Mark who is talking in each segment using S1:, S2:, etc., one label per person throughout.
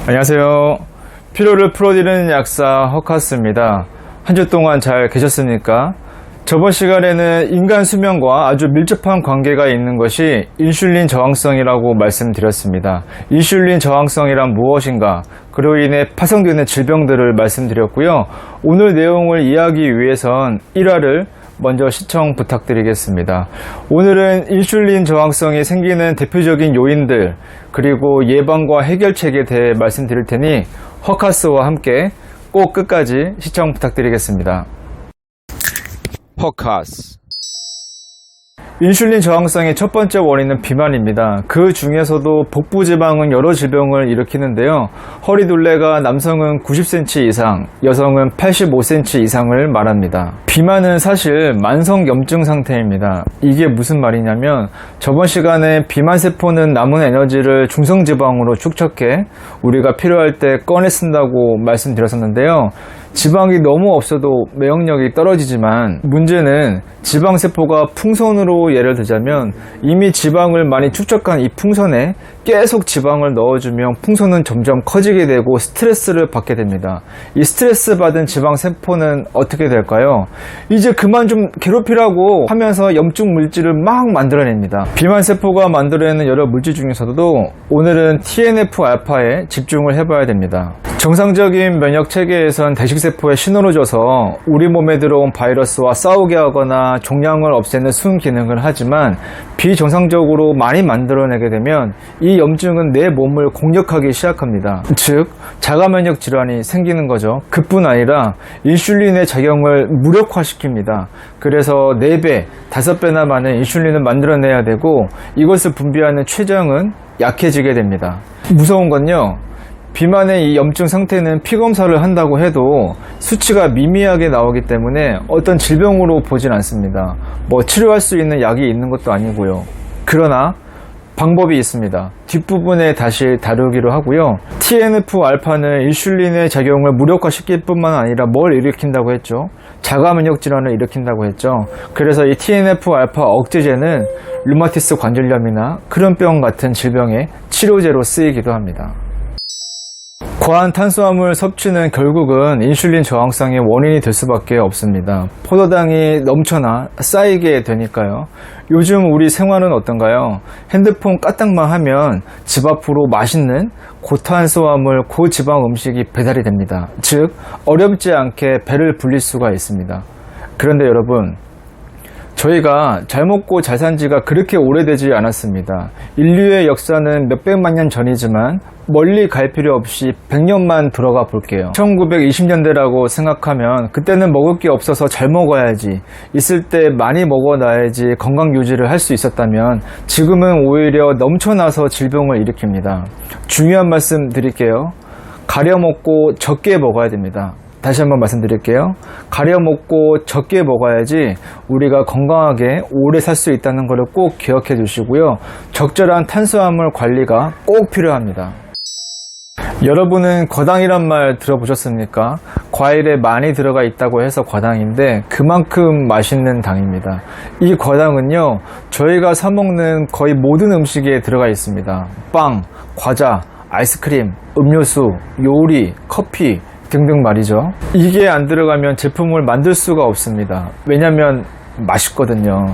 S1: 안녕하세요. 피로를 풀어드리는 약사 허카스입니다. 한 주 동안 잘 계셨습니까? 저번 시간에는 인간 수명과 아주 밀접한 관계가 있는 것이 인슐린 저항성이라고 말씀드렸습니다. 인슐린 저항성이란 무엇인가? 그로 인해 파생되는 질병들을 말씀드렸고요. 오늘 내용을 이해하기 위해선 1화를 먼저 시청 부탁드리겠습니다. 오늘은 인슐린 저항성이 생기는 대표적인 요인들, 그리고 예방과 해결책에 대해 말씀드릴 테니 허카스와 함께 꼭 끝까지 시청 부탁드리겠습니다. 허카스. 인슐린 저항성의 첫 번째 원인은 비만입니다. 그 중에서도 복부지방은 여러 질병을 일으키는데요. 허리둘레가 남성은 90cm 이상, 여성은 85cm 이상을 말합니다. 비만은 사실 만성염증 상태입니다. 이게 무슨 말이냐면 저번 시간에 비만세포는 남은 에너지를 중성지방으로 축적해 우리가 필요할 때 꺼내 쓴다고 말씀드렸었는데요. 지방이 너무 없어도免疫力이 떨어지지만 문제는 지방세포가 풍선으로 예를 들자면 이미 지방을 많이 축적한 이 풍선에 계속 지방을 넣어주면 풍선은 점점 커지게 되고 스트레스를 받게 됩니다. 이 스트레스 받은 지방세포는 어떻게 될까요? 이제 그만 좀 괴롭히라고 하면서 염증 물질을 막 만들어냅니다. 비만세포가 만들어내는 여러 물질 중에서도 오늘은 TNF-알파에 집중을 해봐야 됩니다. 정상적인 면역체계에선 대식세포에 신호를 줘서 우리 몸에 들어온 바이러스와 싸우게 하거나 종양을 없애는 순기능을 하지만 비정상적으로 많이 만들어내게 되면 이 염증은 내 몸을 공격하기 시작합니다. 즉 자가면역 질환이 생기는 거죠. 그뿐 아니라 인슐린의 작용을 무력화시킵니다. 그래서 4배, 5배나 많은 인슐린을 만들어내야 되고 이것을 분비하는 췌장은 약해지게 됩니다. 무서운 건요, 비만의 이 염증 상태는 피검사를 한다고 해도 수치가 미미하게 나오기 때문에 어떤 질병으로 보진 않습니다. 치료할 수 있는 약이 있는 것도 아니고요. 그러나 방법이 있습니다. 뒷부분에 다시 다루기로 하고요. TNF-알파는 인슐린의 작용을 무력화시킬 뿐만 아니라 뭘 일으킨다고 했죠? 자가면역 질환을 일으킨다고 했죠. 그래서 이 TNF-알파 억제제는 류마티스 관절염이나 크론병 같은 질병의 치료제로 쓰이기도 합니다. 과한 탄수화물 섭취는 결국은 인슐린 저항성의 원인이 될 수밖에 없습니다. 포도당이 넘쳐나 쌓이게 되니까요. 요즘 우리 생활은 어떤가요? 핸드폰 까딱만 하면 집 앞으로 맛있는 고탄수화물, 고지방 음식이 배달이 됩니다. 즉 어렵지 않게 배를 불릴 수가 있습니다. 그런데 여러분, 저희가 잘 먹고 잘 산 지가 그렇게 오래되지 않았습니다. 인류의 역사는 몇백만 년 전이지만 멀리 갈 필요 없이 100년만 들어가 볼게요. 1920년대라고 생각하면 그때는 먹을 게 없어서 잘 먹어야지, 있을 때 많이 먹어놔야지 건강 유지를 할 수 있었다면 지금은 오히려 넘쳐나서 질병을 일으킵니다. 중요한 말씀 드릴게요. 가려 먹고 적게 먹어야 됩니다. 다시 한번 말씀드릴게요. 가려 먹고 적게 먹어야지 우리가 건강하게 오래 살 수 있다는 것을 꼭 기억해 주시고요. 적절한 탄수화물 관리가 꼭 필요합니다. 여러분은 과당이란 말 들어보셨습니까? 과일에 많이 들어가 있다고 해서 과당인데 그만큼 맛있는 당입니다. 이 과당은요, 저희가 사 먹는 거의 모든 음식에 들어가 있습니다. 빵, 과자, 아이스크림, 음료수, 요리, 커피 등등 말이죠. 이게 안 들어가면 제품을 만들 수가 없습니다. 왜냐면 맛있거든요.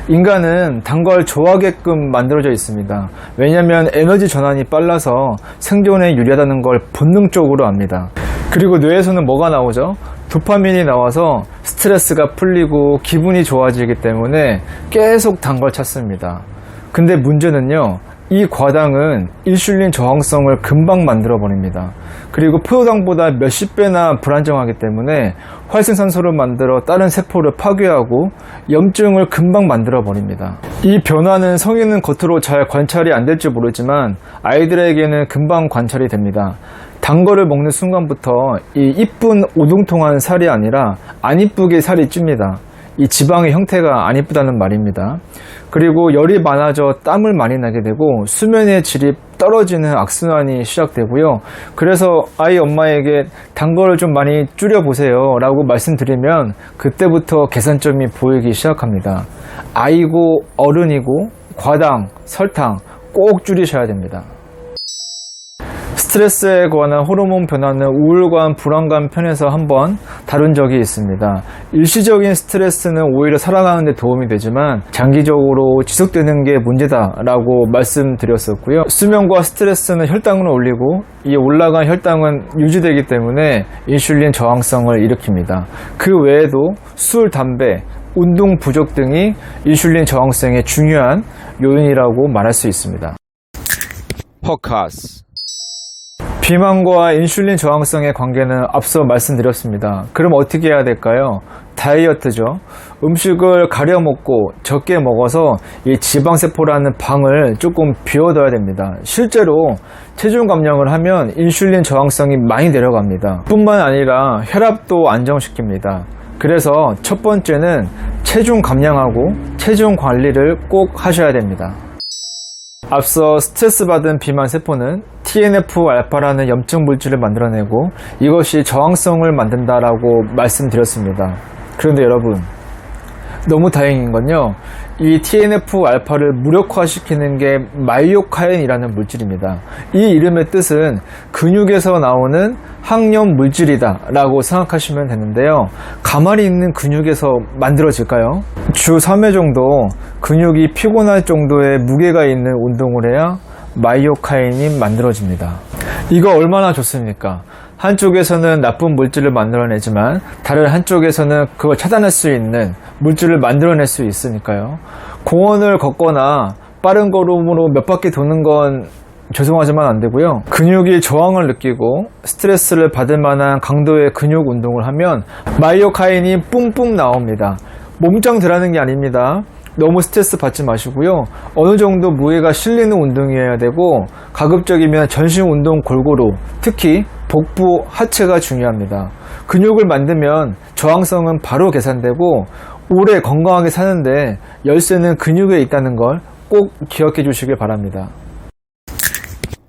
S1: 인간은 단 걸 좋아하게끔 만들어져 있습니다. 왜냐면 에너지 전환이 빨라서 생존에 유리하다는 걸 본능적으로 압니다. 그리고 뇌에서는 뭐가 나오죠? 도파민이 나와서 스트레스가 풀리고 기분이 좋아지기 때문에 계속 단 걸 찾습니다. 근데 문제는요, 이 과당은 인슐린 저항성을 금방 만들어 버립니다. 그리고 포도당보다 몇십 배나 불안정하기 때문에 활性산소를 만들어 다른 세포를 파괴하고 염증을 금방 만들어 버립니다. 이 변화는 성인은 겉으로 잘 관찰이 안 될지 모르지만 아이들에게는 금방 관찰이 됩니다. 단 거를 먹는 순간부터 이 이쁜 오동통한 살이 아니라 안 이쁘게 살이 찝니다. 이 지방의 형태가 안 이쁘다는 말입니다. 그리고 열이 많아져 땀을 많이 나게 되고 수면의 질이 떨어지는 악순환이 시작되고요. 그래서 아이 엄마에게 단 거를 좀 많이 줄여보세요 라고 말씀드리면 그때부터 개선점이 보이기 시작합니다. 아이고 어른이고 과당, 설탕 꼭 줄이셔야 됩니다. 스트레스에 관한 호르몬 변화는 우울감, 불안감 편에서 한번 다룬 적이 있습니다. 일시적인 스트레스는 오히려 살아가는 데 도움이 되지만 장기적으로 지속되는 게 문제다라고 말씀드렸었고요. 수면과 스트레스는 혈당을 올리고 이 올라간 혈당은 유지되기 때문에 인슐린 저항성을 일으킵니다. 그 외에도 술, 담배, 운동 부족 등이 인슐린 저항성의 중요한 요인이라고 말할 수 있습니다.
S2: 포커스.
S1: 비만과 인슐린 저항성의 관계는 앞서 말씀드렸습니다. 그럼 어떻게 해야 될까요? 다이어트죠. 음식을 가려 먹고 적게 먹어서 이 지방세포라는 방을 조금 비워둬야 됩니다. 실제로 체중 감량을 하면 인슐린 저항성이 많이 내려갑니다. 뿐만 아니라 혈압도 안정시킵니다. 그래서 첫 번째는 체중 감량하고 체중 관리를 꼭 하셔야 됩니다. 앞서 스트레스 받은 비만 세포는 TNF-알파라는 염증 물질을 만들어내고 이것이 저항성을 만든다라고 말씀드렸습니다. 그런데 여러분, 너무 다행인 건요, 이 TNF-알파를 무력화시키는 게 마이오카인이라는 물질입니다. 이 이름의 뜻은 근육에서 나오는 항염 물질이다 라고 생각하시면 되는데요. 가만히 있는 근육에서 만들어질까요? 주 3회 정도 근육이 피곤할 정도의 무게가 있는 운동을 해야 마이오카인이 만들어집니다. 이거 얼마나 좋습니까? 한쪽에서는 나쁜 물질을 만들어내지만 다른 한쪽에서는 그걸 차단할 수 있는 물질을 만들어낼 수 있으니까요. 공원을 걷거나 빠른 걸음으로 몇 바퀴 도는 건 죄송하지만 안 되고요. 근육이 저항을 느끼고 스트레스를 받을 만한 강도의 근육 운동을 하면 마이오카인이 뿜뿜 나옵니다. 몸짱 되라는 게 아닙니다. 너무 스트레스 받지 마시고요. 어느 정도 무게가 실리는 운동이어야 되고 가급적이면 전신 운동 골고루, 특히 복부, 하체가 중요합니다. 근육을 만들면 저항성은 바로 계산되고 오래 건강하게 사는데 열쇠는 근육에 있다는 걸 꼭 기억해 주시길 바랍니다.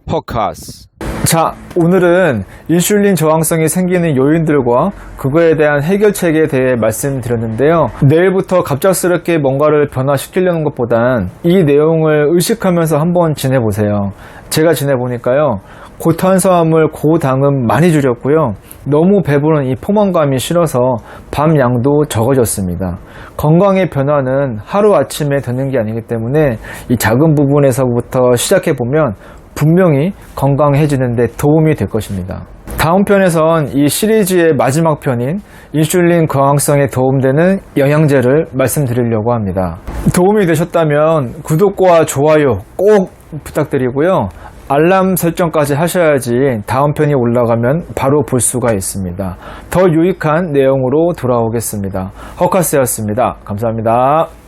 S2: 포커스.
S1: 자, 오늘은 인슐린 저항성이 생기는 요인들과 그거에 대한 해결책에 대해 말씀드렸는데요. 내일부터 갑작스럽게 뭔가를 변화시키려는 것보단 이 내용을 의식하면서 한번 지내보세요. 제가 지내보니까요, 고탄수화물, 고당은 많이 줄였고요. 너무 배부른 이 포만감이 싫어서 밤 양도 적어졌습니다. 건강의 변화는 하루아침에 되는 게 아니기 때문에 이 작은 부분에서부터 시작해보면 분명히 건강해지는 데 도움이 될 것입니다. 다음 편에선 이 시리즈의 마지막 편인 인슐린 저항성에 도움되는 영양제를 말씀드리려고 합니다. 도움이 되셨다면 구독과 좋아요 꼭 부탁드리고요. 알람 설정까지 하셔야지 다음 편이 올라가면 바로 볼 수가 있습니다. 더 유익한 내용으로 돌아오겠습니다. 허카스였습니다. 감사합니다.